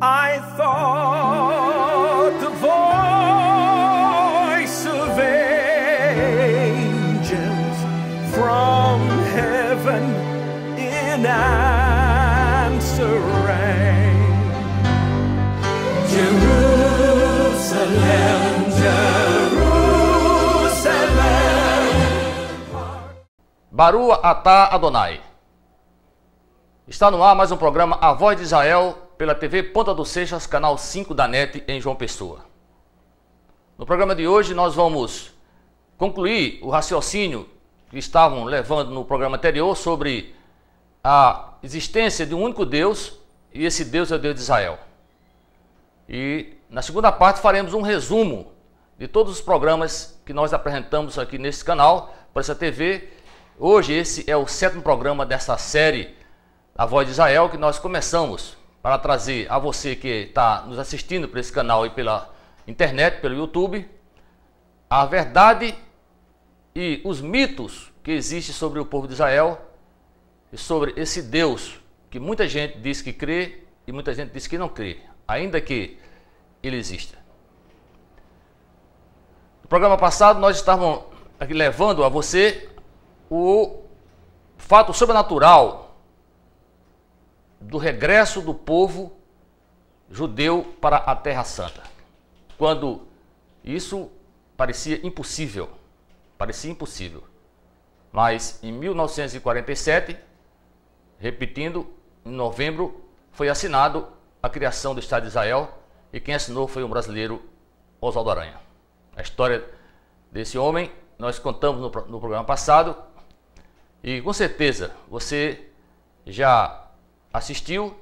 I thought the voice of angels from heaven in answer rang. Jerusalem, Jerusalem. Baru Atah Adonai. Está no ar mais um programa A Voz de Israel pela TV Ponta dos Seixas, canal 5 da NET em João Pessoa. No programa de hoje nós vamos concluir o raciocínio que estavam levando no programa anterior sobre a existência de um único Deus, e esse Deus é o Deus de Israel. E na segunda parte faremos um resumo de todos os programas que nós apresentamos aqui nesse canal, por essa TV. Hoje esse é o 7º programa dessa série A Voz de Israel, que nós começamos para trazer a você que está nos assistindo por esse canal e pela internet, pelo YouTube, a verdade e os mitos que existem sobre o povo de Israel e sobre esse Deus que muita gente diz que crê e muita gente diz que não crê, ainda que ele exista. No programa passado nós estávamos aqui levando a você o fato sobrenatural do regresso do povo judeu para a Terra Santa, quando isso parecia impossível, mas em 1947, repetindo, em novembro, foi assinado a criação do Estado de Israel, e quem assinou foi o brasileiro Oswaldo Aranha. A história desse homem nós contamos no programa passado, e com certeza você já assistiu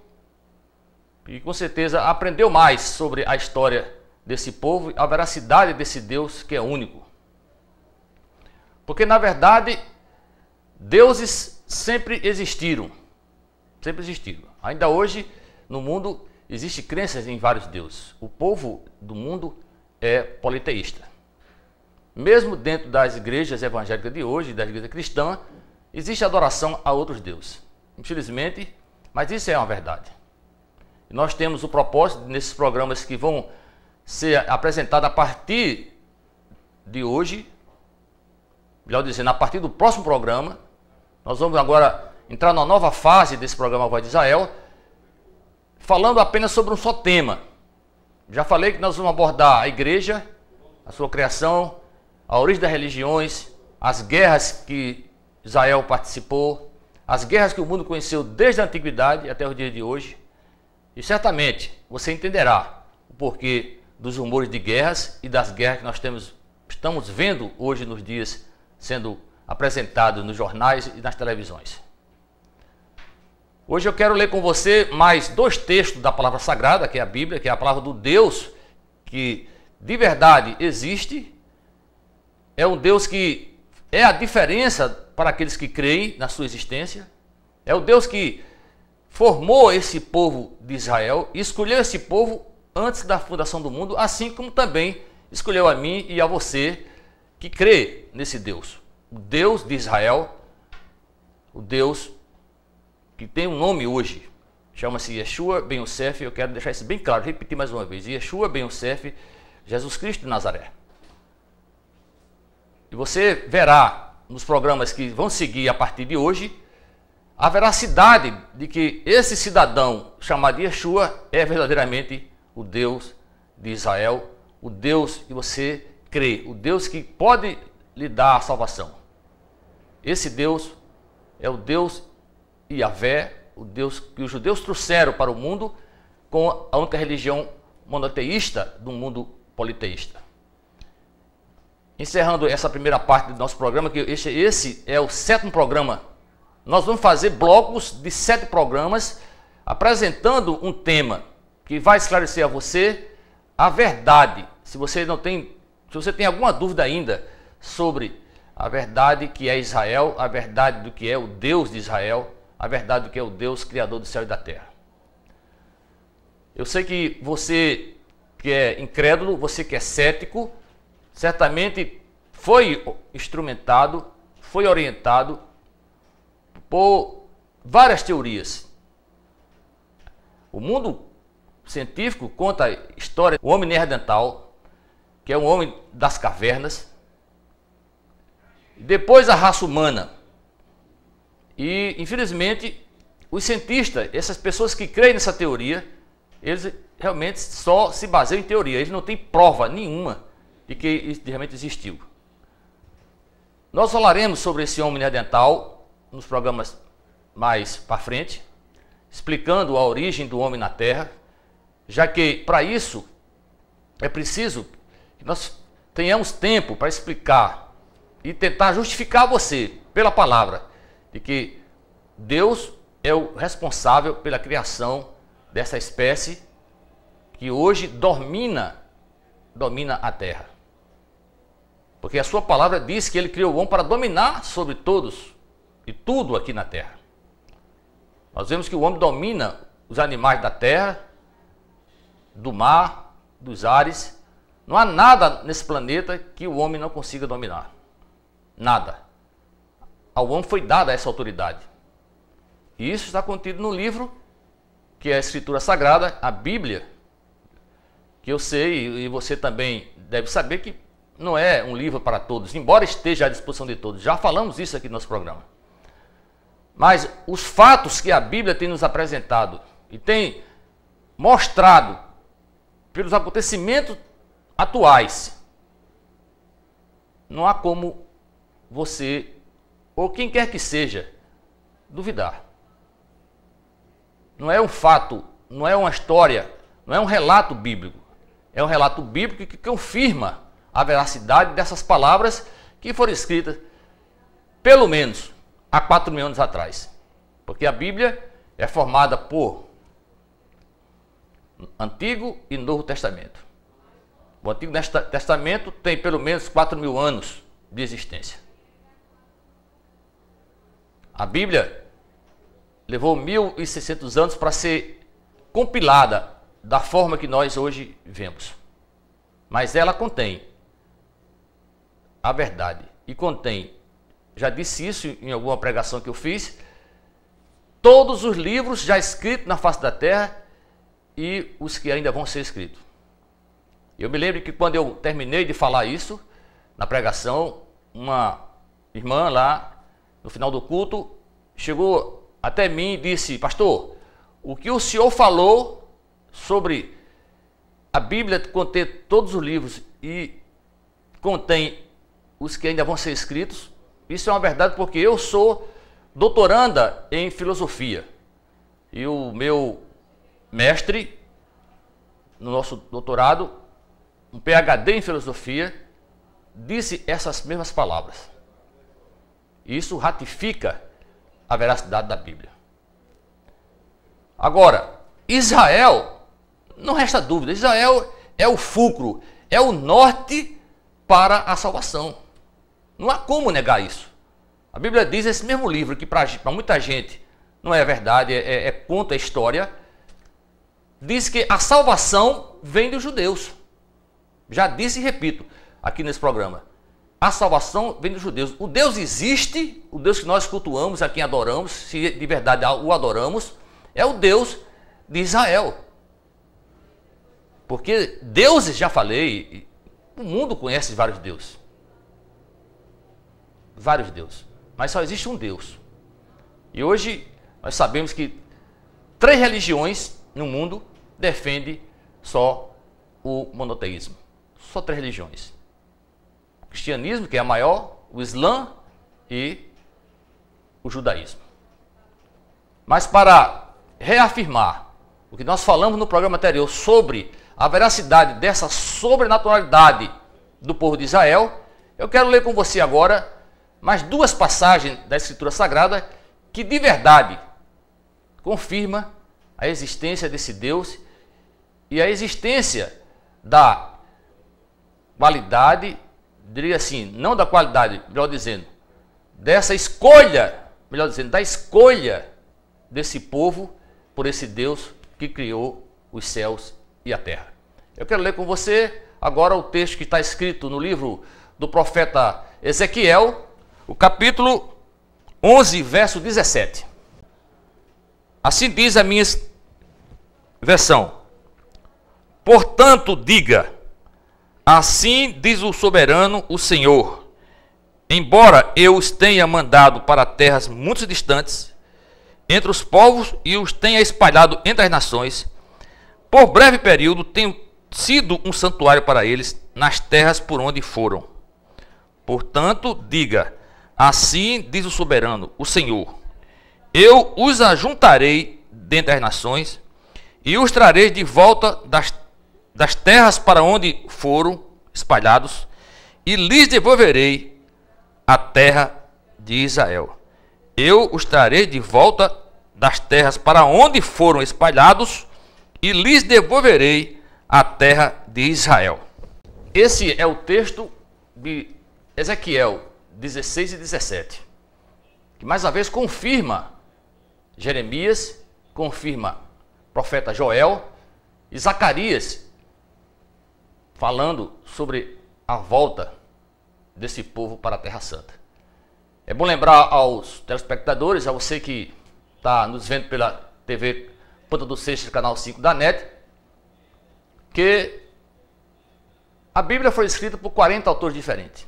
e com certeza aprendeu mais sobre a história desse povo e a veracidade desse Deus que é único. Porque na verdade deuses sempre existiram. Ainda hoje no mundo existe crenças em vários deuses. O povo do mundo é politeísta. Mesmo dentro das igrejas evangélicas de hoje, da igreja cristã, existe adoração a outros deuses. Infelizmente, mas isso é uma verdade. E nós temos o propósito nesses programas que vão ser apresentados a partir de hoje, melhor dizendo, a partir do próximo programa. Nós vamos agora entrar numa nova fase desse programa Voz de Israel, falando apenas sobre um só tema. Já falei que nós vamos abordar a igreja, a sua criação, a origem das religiões, as guerras que Israel participou, as guerras que o mundo conheceu desde a antiguidade até os dias de hoje. E certamente você entenderá o porquê dos rumores de guerras e das guerras que nós estamos vendo hoje nos dias sendo apresentados nos jornais e nas televisões. Hoje eu quero ler com você mais 2 textos da palavra sagrada, que é a Bíblia, que é a palavra do Deus que de verdade existe. É um Deus que é a diferença para aqueles que creem na sua existência. É o Deus que formou esse povo de Israel e escolheu esse povo antes da fundação do mundo, assim como também escolheu a mim e a você que crê nesse Deus. O Deus de Israel, o Deus que tem um nome hoje, chama-se Yeshua ben Yosef. Eu quero deixar isso bem claro, repetir mais uma vez: Yeshua ben Yosef, Jesus Cristo de Nazaré. E você verá nos programas que vão seguir a partir de hoje a veracidade de que esse cidadão chamado Yeshua é verdadeiramente o Deus de Israel, o Deus que você crê, o Deus que pode lhe dar a salvação. Esse Deus é o Deus Yahvé, o Deus que os judeus trouxeram para o mundo com a única religião monoteísta do mundo politeísta. Encerrando essa primeira parte do nosso programa, que esse é o 7º programa. Nós vamos fazer blocos de 7 programas apresentando um tema que vai esclarecer a você a verdade. Se você tem alguma dúvida ainda sobre a verdade que é Israel, a verdade do que é o Deus de Israel, a verdade do que é o Deus criador do céu e da terra. Eu sei que você que é incrédulo, você que é cético, certamente foi instrumentado, foi orientado por várias teorias. O mundo científico conta a história do homem neandertal, que é um homem das cavernas. Depois a raça humana. E, infelizmente, os cientistas, essas pessoas que creem nessa teoria, eles realmente só se baseiam em teoria. Eles não têm prova nenhuma de que isso realmente existiu. Nós falaremos sobre esse homem neandertal nos programas mais para frente, explicando a origem do homem na Terra, já que para isso é preciso que nós tenhamos tempo para explicar e tentar justificar a você, pela palavra, de que Deus é o responsável pela criação dessa espécie que hoje domina a Terra. Porque a sua palavra diz que ele criou o homem para dominar sobre todos e tudo aqui na Terra. Nós vemos que o homem domina os animais da terra, do mar, dos ares. Não há nada nesse planeta que o homem não consiga dominar. Nada. Ao homem foi dada essa autoridade. E isso está contido no livro, que é a Escritura Sagrada, a Bíblia, que eu sei e você também deve saber que não é um livro para todos, embora esteja à disposição de todos. Já falamos isso aqui no nosso programa. Mas os fatos que a Bíblia tem nos apresentado e tem mostrado pelos acontecimentos atuais, não há como você, ou quem quer que seja, duvidar. Não é um fato, não é uma história, não é um relato bíblico. É um relato bíblico que confirma a veracidade dessas palavras que foram escritas, pelo menos, há 4.000 anos atrás. Porque a Bíblia é formada por Antigo e Novo Testamento. O Antigo Testamento tem pelo menos 4.000 anos de existência. A Bíblia levou 1.600 anos para ser compilada da forma que nós hoje vemos. Mas ela contém a verdade e contém, já disse isso em alguma pregação que eu fiz, todos os livros já escritos na face da terra e os que ainda vão ser escritos. Eu me lembro que quando eu terminei de falar isso, na pregação, uma irmã lá, no final do culto, chegou até mim e disse: pastor, o que o senhor falou sobre a Bíblia conter todos os livros e contém os que ainda vão ser escritos, isso é uma verdade, porque eu sou doutoranda em filosofia. E o meu mestre, no nosso doutorado, um PhD em filosofia, disse essas mesmas palavras. Isso ratifica a veracidade da Bíblia. Agora, Israel, não resta dúvida, Israel é o fulcro, é o norte para a salvação. Não há como negar isso. A Bíblia diz, esse mesmo livro, que para muita gente não é verdade, conta a história, diz que a salvação vem dos judeus. Já disse e repito aqui nesse programa. A salvação vem dos judeus. O Deus existe, o Deus que nós cultuamos, a quem adoramos, se de verdade o adoramos, é o Deus de Israel. Porque deuses, já falei, o mundo conhece vários deuses. Vários deuses. Mas só existe um Deus. E hoje nós sabemos que 3 religiões no mundo defendem só o monoteísmo. Só 3 religiões. O cristianismo, que é a maior, o Islã e o judaísmo. Mas para reafirmar o que nós falamos no programa anterior sobre a veracidade dessa sobrenaturalidade do povo de Israel, eu quero ler com você agora mais 2 passagens da Escritura Sagrada que de verdade confirma a existência desse Deus e a existência da qualidade, diria assim, não da qualidade, melhor dizendo, dessa escolha, melhor dizendo, da escolha desse povo por esse Deus que criou os céus e a terra. Eu quero ler com você agora o texto que está escrito no livro do profeta Ezequiel, o capítulo 11, verso 17. Assim diz a minha versão: Portanto, diga, assim diz o soberano, o Senhor, embora eu os tenha mandado para terras muito distantes, entre os povos, e os tenha espalhado entre as nações, por breve período tenho sido um santuário para eles nas terras por onde foram. Portanto, diga, assim diz o soberano, o Senhor, eu os ajuntarei dentre as nações, e os trarei de volta das terras para onde foram espalhados, e lhes devolverei a terra de Israel. Eu os trarei de volta das terras para onde foram espalhados, e lhes devolverei a terra de Israel. Esse é o texto de Ezequiel 16 e 17, que mais uma vez confirma Jeremias, confirma o profeta Joel e Zacarias, falando sobre a volta desse povo para a Terra Santa. É bom lembrar aos telespectadores, a você que está nos vendo pela TV Ponta do Seixas, canal 5 da NET, que a Bíblia foi escrita por 40 autores diferentes.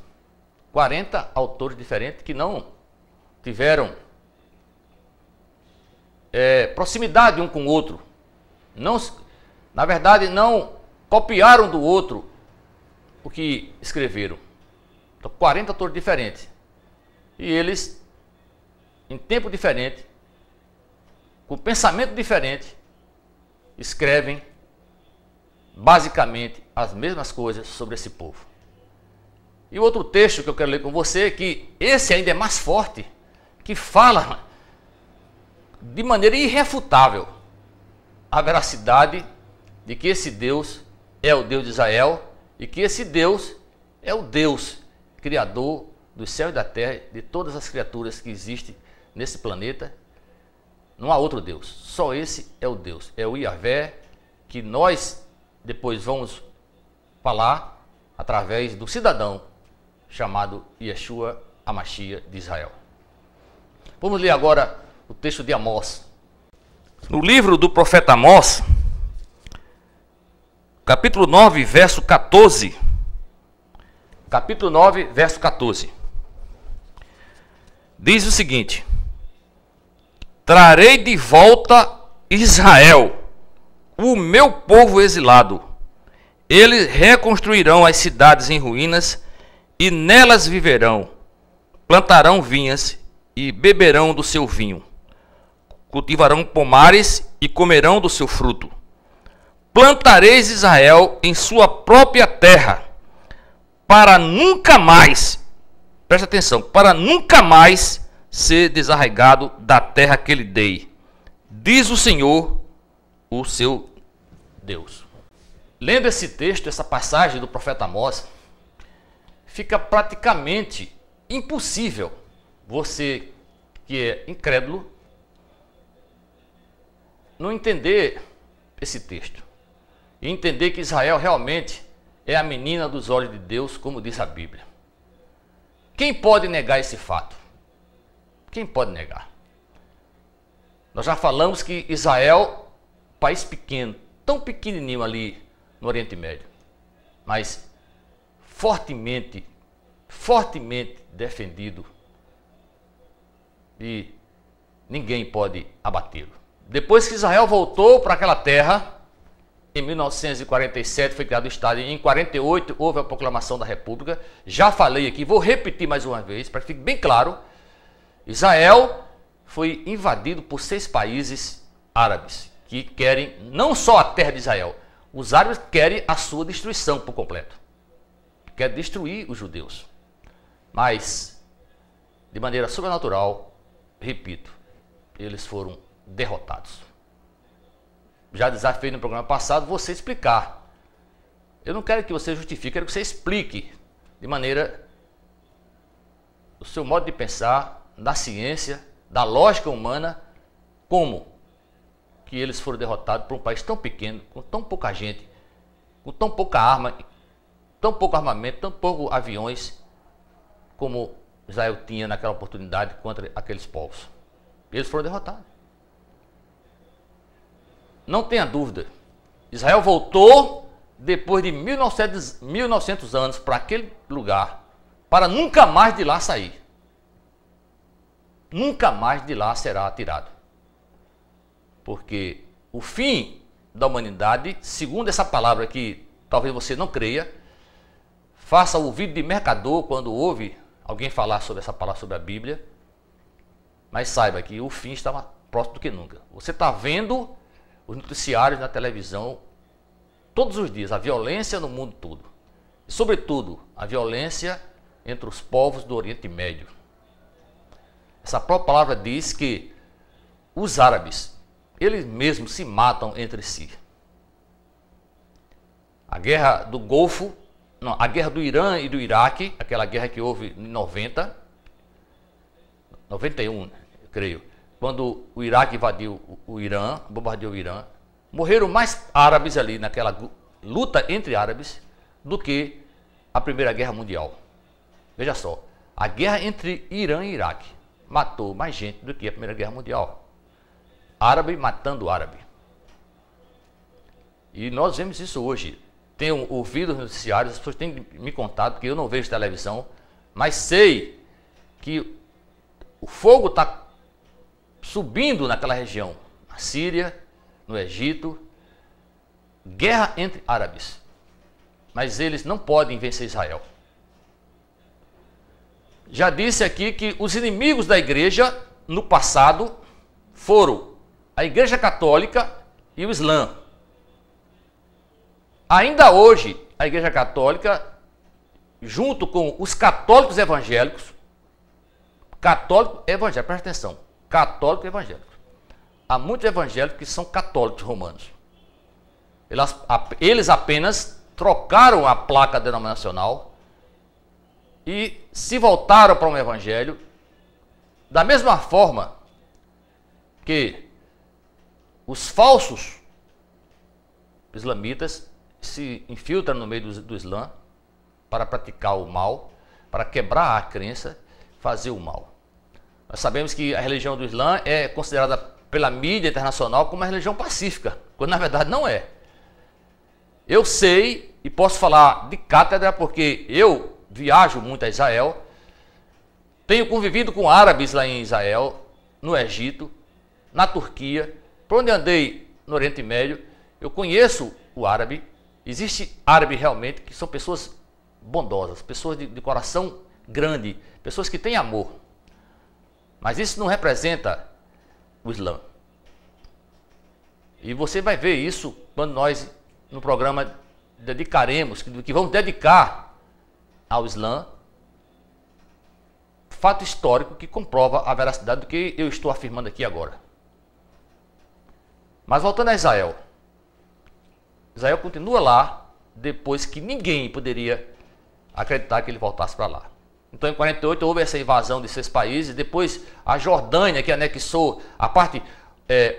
40 autores diferentes que não tiveram proximidade um com o outro. Não, na verdade, não copiaram do outro o que escreveram. Então, 40 autores diferentes. E eles, em tempo diferente, com pensamento diferente, escrevem basicamente as mesmas coisas sobre esse povo. E outro texto que eu quero ler com você, que esse ainda é mais forte, que fala de maneira irrefutável a veracidade de que esse Deus é o Deus de Israel e que esse Deus é o Deus criador do céu e da terra, de todas as criaturas que existem nesse planeta. Não há outro Deus, só esse é o Deus, é o Yahvé, que nós depois vamos falar através do cidadão chamado Yeshua HaMashiach de Israel. Vamos ler agora o texto de Amós. No livro do profeta Amós, capítulo 9, verso 14. Capítulo 9, verso 14. Diz o seguinte: trarei de volta Israel, o meu povo exilado. Eles reconstruirão as cidades em ruínas e nelas viverão. Plantarão vinhas e beberão do seu vinho. Cultivarão pomares e comerão do seu fruto. Plantareis Israel em sua própria terra, para nunca mais, presta atenção, para nunca mais ser desarraigado da terra que lhe dei, diz o Senhor, o seu Deus. Lendo esse texto, essa passagem do profeta Amós, fica praticamente impossível você que é incrédulo não entender esse texto e entender que Israel realmente é a menina dos olhos de Deus, como diz a Bíblia. Quem pode negar esse fato? Quem pode negar? Nós já falamos que Israel, país pequeno, tão pequenininho ali no Oriente Médio, mas fortemente defendido, e ninguém pode abatê-lo. Depois que Israel voltou para aquela terra, em 1947 foi criado o Estado, em 48 houve a proclamação da República. Já falei aqui, vou repetir mais uma vez, para que fique bem claro. Israel foi invadido por 6 países árabes, que querem não só a terra de Israel, os árabes querem a sua destruição por completo. Querem destruir os judeus. Mas, de maneira sobrenatural, repito, eles foram derrotados. Já desafiei no programa passado você explicar. Eu não quero que você justifique, quero que você explique de maneira, o seu modo de pensar, da ciência, da lógica humana, como que eles foram derrotados por um país tão pequeno, com tão pouca gente, com tão pouca arma, tão pouco armamento, tão poucos aviões, como Israel tinha naquela oportunidade contra aqueles povos. Eles foram derrotados. Não tenha dúvida, Israel voltou depois de 1900 anos para aquele lugar, para nunca mais de lá sair. Nunca mais de lá será tirado. Porque o fim da humanidade, segundo essa palavra que talvez você não creia, faça ouvido de mercador quando ouve alguém falar sobre essa palavra, sobre a Bíblia, mas saiba que o fim está mais próximo do que nunca. Você está vendo os noticiários na televisão todos os dias, a violência no mundo todo. E, sobretudo, a violência entre os povos do Oriente Médio. Essa própria palavra diz que os árabes, eles mesmos se matam entre si. A guerra do Golfo, não, a guerra do Irã e do Iraque, aquela guerra que houve em 91, eu creio, quando o Iraque invadiu o Irã, bombardeou o Irã, morreram mais árabes ali naquela luta entre árabes do que a Primeira Guerra Mundial. Veja só, a guerra entre Irã e Iraque matou mais gente do que a Primeira Guerra Mundial. Árabe matando árabe. E nós vemos isso hoje. Tenho ouvido nos noticiários, as pessoas têm me contado, porque eu não vejo televisão, mas sei que o fogo está subindo naquela região, na Síria, no Egito, guerra entre árabes, mas eles não podem vencer Israel. Já disse aqui que os inimigos da igreja no passado foram a Igreja Católica e o Islã. Ainda hoje, a Igreja Católica, junto com os católicos evangélicos, católico evangélico, presta atenção, católico evangélico. Há muitos evangélicos que são católicos romanos. Eles apenas trocaram a placa denominacional e se voltaram para um evangelho da mesma forma que os falsos islamitas se infiltram no meio do Islã para praticar o mal, para quebrar a crença, fazer o mal. Nós sabemos que a religião do Islã é considerada pela mídia internacional como uma religião pacífica, quando na verdade não é. Eu sei e posso falar de cátedra porque eu viajo muito a Israel, tenho convivido com árabes lá em Israel, no Egito, na Turquia, por onde andei no Oriente Médio, eu conheço o árabe. Existe árabe realmente que são pessoas bondosas, pessoas de coração grande, pessoas que têm amor. Mas isso não representa o Islã. E você vai ver isso quando nós, no programa, dedicaremos, que vamos dedicar ao Islã, fato histórico que comprova a veracidade do que eu estou afirmando aqui agora. Mas voltando a Israel. Israel continua lá depois que ninguém poderia acreditar que ele voltasse para lá. Então em 48 houve essa invasão de 6 países, depois a Jordânia que anexou a parte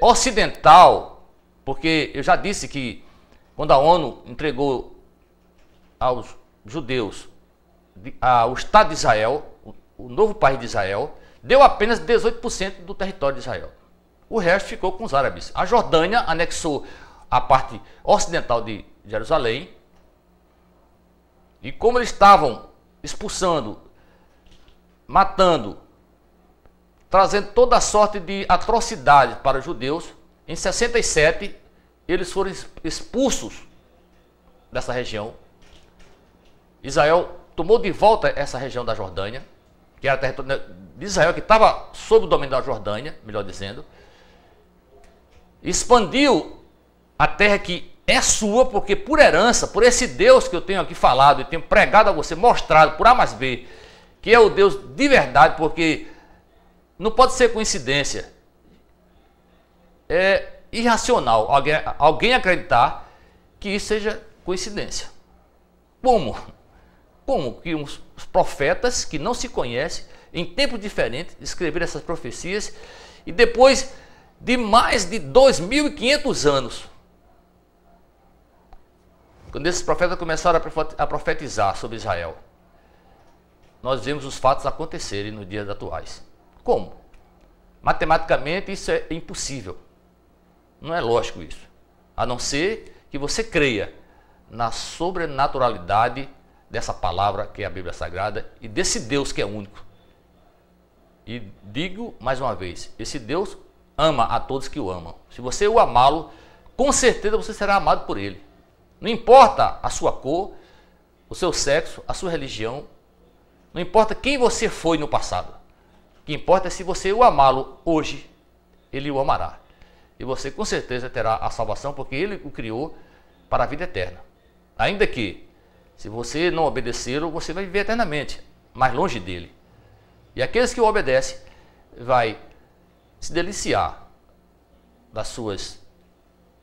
ocidental, porque eu já disse que quando a ONU entregou aos judeus o Estado de Israel, o novo país de Israel, deu apenas 18% do território de Israel. O resto ficou com os árabes. A Jordânia anexou a parte ocidental de Jerusalém. E como eles estavam expulsando, matando, trazendo toda a sorte de atrocidades para os judeus, em 67 eles foram expulsos dessa região. Israel tomou de volta essa região da Jordânia, que era território de Israel, que estava sob o domínio da Jordânia, melhor dizendo. Expandiu a terra que é sua, porque por herança, por esse Deus que eu tenho aqui falado e tenho pregado a você, mostrado por A mais B, que é o Deus de verdade, porque não pode ser coincidência. É irracional alguém acreditar que isso seja coincidência. Como? Como que os profetas que não se conhecem, em tempos diferentes, escreveram essas profecias e depois de mais de 2.500 anos, quando esses profetas começaram a profetizar sobre Israel, nós vemos os fatos acontecerem nos dias atuais. Como? Matematicamente isso é impossível. Não é lógico isso. A não ser que você creia na sobrenaturalidade dessa palavra que é a Bíblia Sagrada e desse Deus que é único. E digo mais uma vez, esse Deus ama a todos que o amam. Se você o amá-lo, com certeza você será amado por ele. Não importa a sua cor, o seu sexo, a sua religião, não importa quem você foi no passado. O que importa é se você o amá-lo hoje, ele o amará. E você com certeza terá a salvação, porque ele o criou para a vida eterna. Ainda que, se você não obedecê-lo, você vai viver eternamente, mais longe dele. E aqueles que o obedecem, vai se deliciar das suas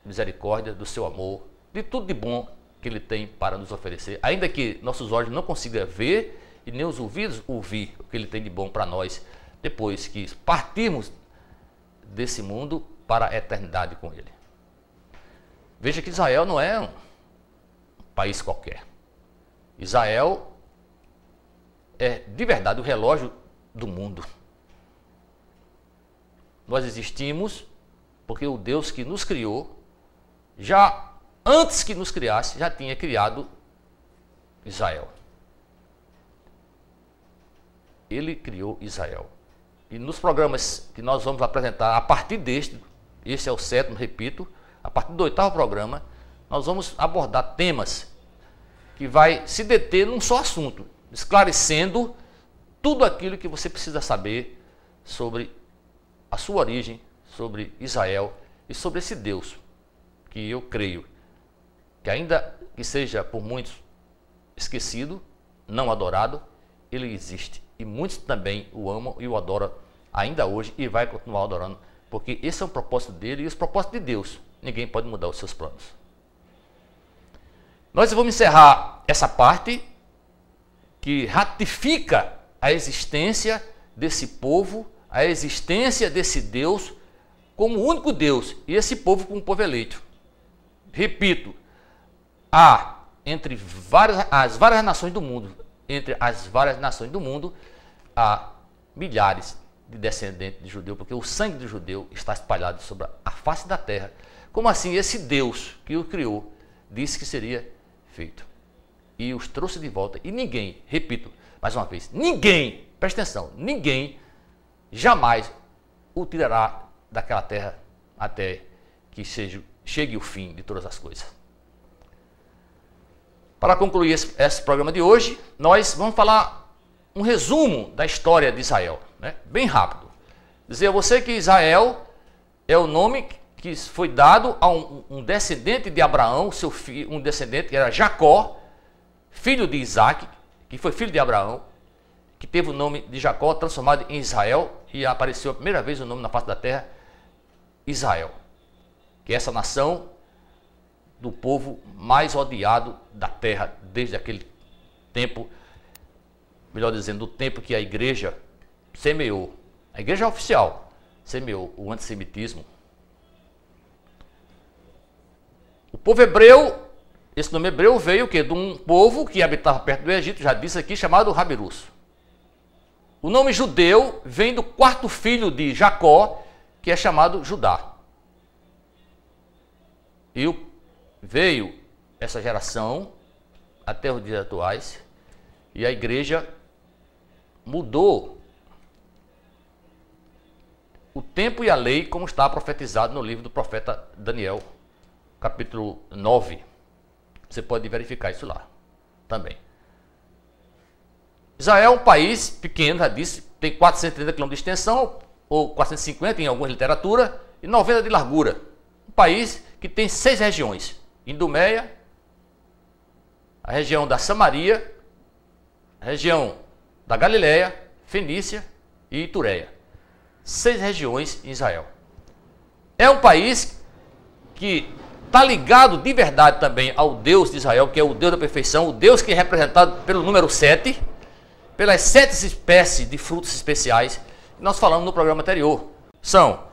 misericórdias, do seu amor, de tudo de bom que ele tem para nos oferecer. Ainda que nossos olhos não consigam ver e nem os ouvidos ouvir o que ele tem de bom para nós, depois que partirmos desse mundo para a eternidade com ele. Veja que Israel não é um país qualquer. Israel é de verdade o relógio do mundo. Nós existimos porque o Deus que nos criou, já antes que nos criasse, já tinha criado Israel. Ele criou Israel. E nos programas que nós vamos apresentar a partir deste, esse é o 7º, repito, a partir do 8º programa, nós vamos abordar temas que vai se deter num só assunto, esclarecendo tudo aquilo que você precisa saber sobre a sua origem, sobre Israel e sobre esse Deus, que eu creio que ainda que seja por muitos esquecido, não adorado, ele existe. E muitos também o amam e o adoram ainda hoje e vai continuar adorando, porque esse é o propósito dele e os propósitos de Deus. Ninguém pode mudar os seus planos. Nós vamos encerrar essa parte que ratifica a existência desse povo, a existência desse Deus como o único Deus e esse povo como um povo eleito. Repito, há entre as várias nações do mundo, há milhares de descendentes de judeu, porque o sangue de judeu está espalhado sobre a face da terra. Como assim esse Deus que o criou disse que seria feito e os trouxe de volta, e ninguém, repito mais uma vez, ninguém, presta atenção, ninguém jamais o tirará daquela terra até que chegue o fim de todas as coisas. Para concluir esse programa de hoje, nós vamos falar um resumo da história de Israel, né? Bem rápido. Dizer a você que Israel é o nome que foi dado a um descendente de Abraão, seu filho, um descendente que era Jacó, filho de Isaac, que foi filho de Abraão, que teve o nome de Jacó transformado em Israel, e apareceu a primeira vez o nome na face da terra, Israel, que é essa nação do povo mais odiado da terra desde aquele tempo, melhor dizendo, do tempo que a igreja semeou, a igreja oficial semeou o antissemitismo. O povo hebreu, esse nome hebreu veio o quê? De um povo que habitava perto do Egito, já disse aqui, chamado Rabirus. O nome judeu vem do 4º filho de Jacó, que é chamado Judá. E veio essa geração até os dias atuais, e a igreja mudou o tempo e a lei, como está profetizado no livro do profeta Daniel, capítulo 9. Você pode verificar isso lá também. Israel é um país pequeno, já disse, tem 430 km de extensão, ou 450 em alguma literatura, e 90 de largura. Um país que tem 6 regiões: Idumeia, a região da Samaria, a região da Galileia, Fenícia e Itureia. 6 regiões em Israel. É um país que está ligado de verdade também ao Deus de Israel, que é o Deus da perfeição, o Deus que é representado pelo número 7, pelas 7 espécies de frutos especiais que nós falamos no programa anterior. São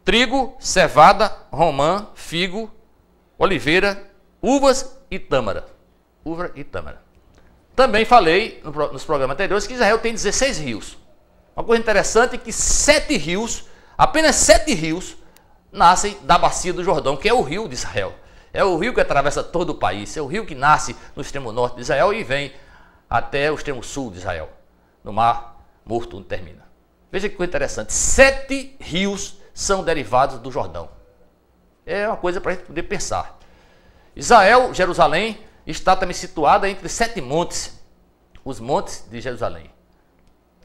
trigo, cevada, romã, figo, oliveira, uvas e tâmara. Uva e tâmara. Também falei nos programas anteriores que Israel tem 16 rios. Uma coisa interessante é que 7 rios, apenas 7 rios, nascem da bacia do Jordão, que é o rio de Israel. É o rio que atravessa todo o país. É o rio que nasce no extremo norte de Israel e vem até o extremo sul de Israel, no Mar Morto, onde termina. Veja que coisa interessante. 7 rios são derivados do Jordão. É uma coisa para a gente poder pensar. Israel, Jerusalém, está também situada entre 7 montes, os montes de Jerusalém.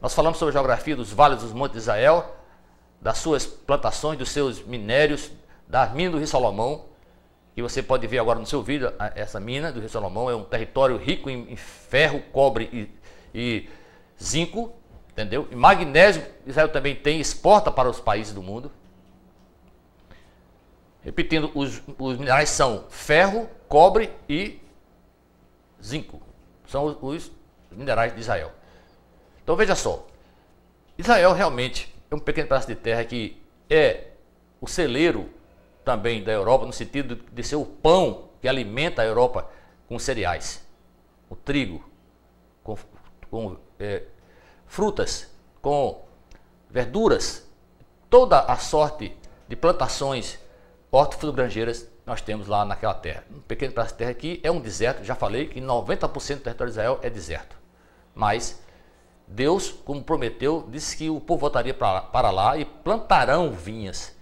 Nós falamos sobre a geografia dos vales dos montes de Israel, das suas plantações, dos seus minérios, da mina do Rio Salomão, que você pode ver agora no seu vídeo. Essa mina do Rio Salomão é um território rico em ferro, cobre e zinco, entendeu? E magnésio, Israel também tem, exporta para os países do mundo. Repetindo, os minerais são ferro, cobre e zinco. São os minerais de Israel. Então veja só, Israel realmente é um pequeno pedaço de terra que é o celeiro também da Europa, no sentido de ser o pão que alimenta a Europa com cereais, o trigo, com frutas, com verduras, toda a sorte de plantações hortifrutigranjeiras nós temos lá naquela terra. Um pequeno pedaço de terra aqui é um deserto, já falei que 90% do território de Israel é deserto. Mas Deus, como prometeu, disse que o povo voltaria para lá e plantarão vinhas.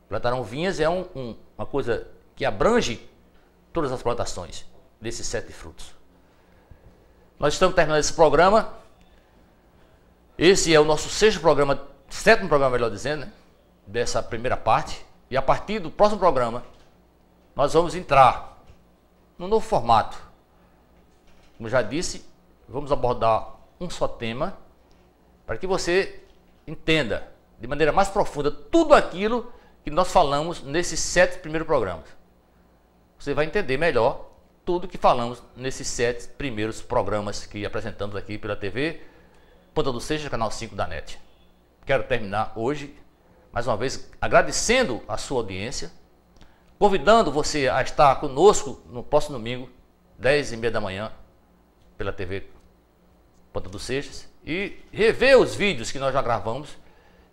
Plantarão vinhas é uma coisa que abrange todas as plantações desses 7 frutos. Nós estamos terminando esse programa. Esse é o nosso 6º programa, 7º programa, melhor dizendo, né, dessa primeira parte. E a partir do próximo programa, nós vamos entrar num novo formato. Como já disse, vamos abordar um só tema, para que você entenda de maneira mais profunda tudo aquilo que nós falamos nesses 7 primeiros programas. Você vai entender melhor tudo que falamos nesses 7 primeiros programas que apresentamos aqui pela TV Ponta do Seixas, canal 5 da NET. Quero terminar hoje, mais uma vez, agradecendo a sua audiência, convidando você a estar conosco no próximo domingo, 10h30 da manhã, pela TV Ponta do Seixas, e rever os vídeos que nós já gravamos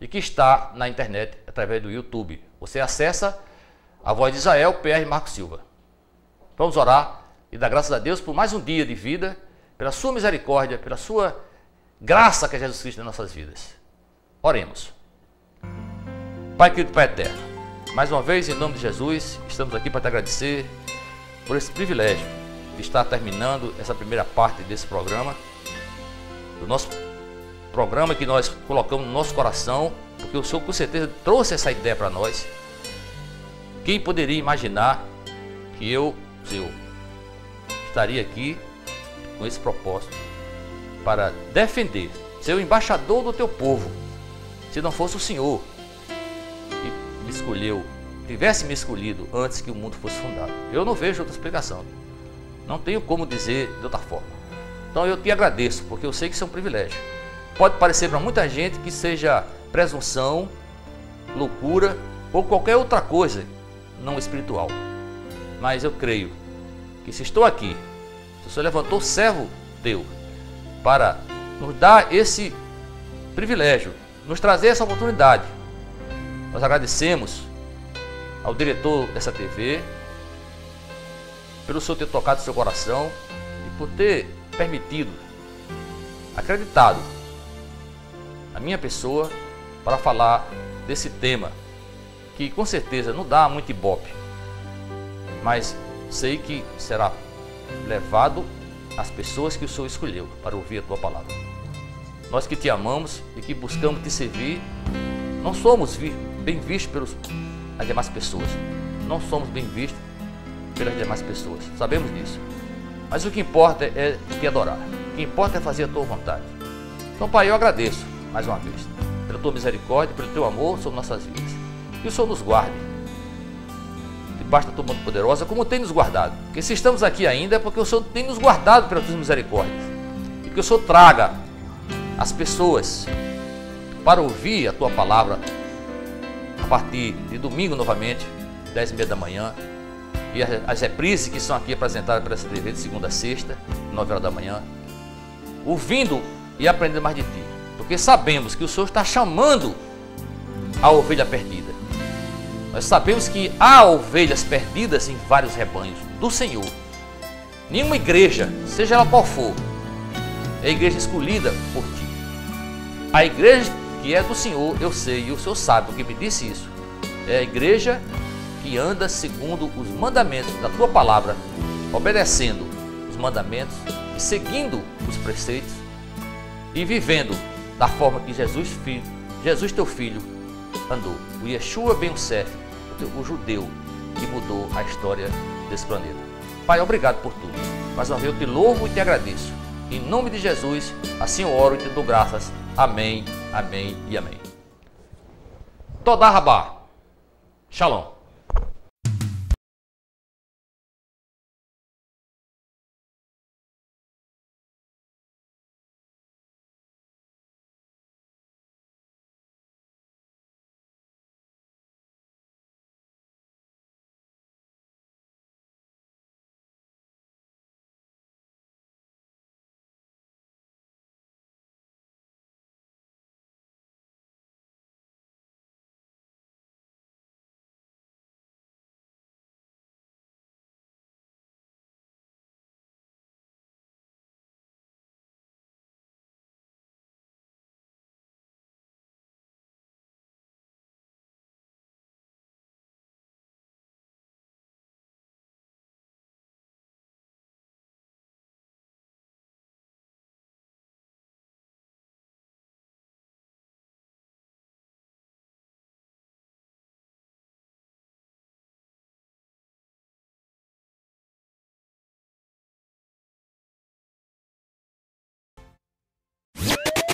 e que está na internet através do YouTube. Você acessa a Voz de Israel, PR Marcos Silva. Vamos orar e dar graças a Deus por mais um dia de vida, pela sua misericórdia, pela sua graça que é Jesus Cristo nas nossas vidas. Oremos. Pai querido, Pai eterno, mais uma vez, em nome de Jesus, estamos aqui para te agradecer por esse privilégio de estar terminando essa primeira parte desse programa, do nosso programa que nós colocamos no nosso coração, porque o Senhor com certeza trouxe essa ideia para nós. Quem poderia imaginar que eu estaria aqui com esse propósito para defender, ser o embaixador do teu povo, se não fosse o Senhor que me escolheu, tivesse me escolhido antes que o mundo fosse fundado. Eu não vejo outra explicação, não tenho como dizer de outra forma. Então eu te agradeço, porque eu sei que isso é um privilégio. Pode parecer para muita gente que seja presunção, loucura ou qualquer outra coisa não espiritual. Mas eu creio que se estou aqui, se o Senhor levantou servo teu para nos dar esse privilégio, nos trazer essa oportunidade, nós agradecemos ao diretor dessa TV pelo Senhor ter tocado seu coração e por ter permitido, acreditado a minha pessoa para falar desse tema que com certeza não dá muito ibope, mas sei que será levado às pessoas que o Senhor escolheu para ouvir a tua palavra. Nós que te amamos e que buscamos te servir, não somos bem vistos pelas demais pessoas, não somos bem vistos pelas demais pessoas, sabemos disso, mas o que importa é te adorar, o que importa é fazer a tua vontade. Então, Pai, eu agradeço mais uma vez pela tua misericórdia, pelo teu amor sobre nossas vidas. Que o Senhor nos guarde debaixo da tua mão poderosa, como tem nos guardado. Porque se estamos aqui ainda é porque o Senhor tem nos guardado pelas tuas misericórdias. E que o Senhor traga as pessoas para ouvir a tua palavra a partir de domingo novamente, 10h30 da manhã. E as reprises que são aqui apresentadas para essa TV de segunda a sexta, 9h da manhã, ouvindo e aprendendo mais de ti. Porque sabemos que o Senhor está chamando a ovelha perdida. Nós sabemos que há ovelhas perdidas em vários rebanhos do Senhor. Nenhuma igreja, seja ela qual for, é a igreja escolhida por ti. A igreja que é do Senhor, eu sei, e o Senhor sabe, porque me disse isso. É a igreja que anda segundo os mandamentos da tua palavra, obedecendo os mandamentos e seguindo os preceitos e vivendo da forma que Jesus teu filho andou. O Yeshua ben Yosef, o judeu que mudou a história desse planeta. Pai, obrigado por tudo. Mais uma vez eu te louvo e te agradeço. Em nome de Jesus, assim eu oro e te dou graças. Amém, amém e amém. Toda Rabá. Shalom.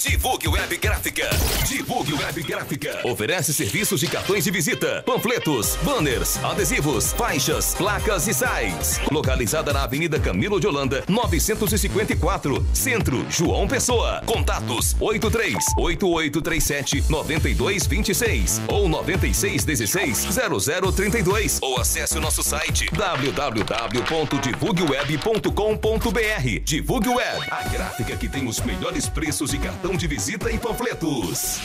Divulgue Web Gráfica. Divulgue Web Gráfica. Oferece serviços de cartões de visita, panfletos, banners, adesivos, faixas, placas e sais. Localizada na Avenida Camilo de Holanda, 954, Centro, João Pessoa. Contatos 83-8837-9226 ou 9616-0032. Ou acesse o nosso site www.divulgueweb.com.br. Divulgue Web, a gráfica que tem os melhores preços de cartão de visita e panfletos.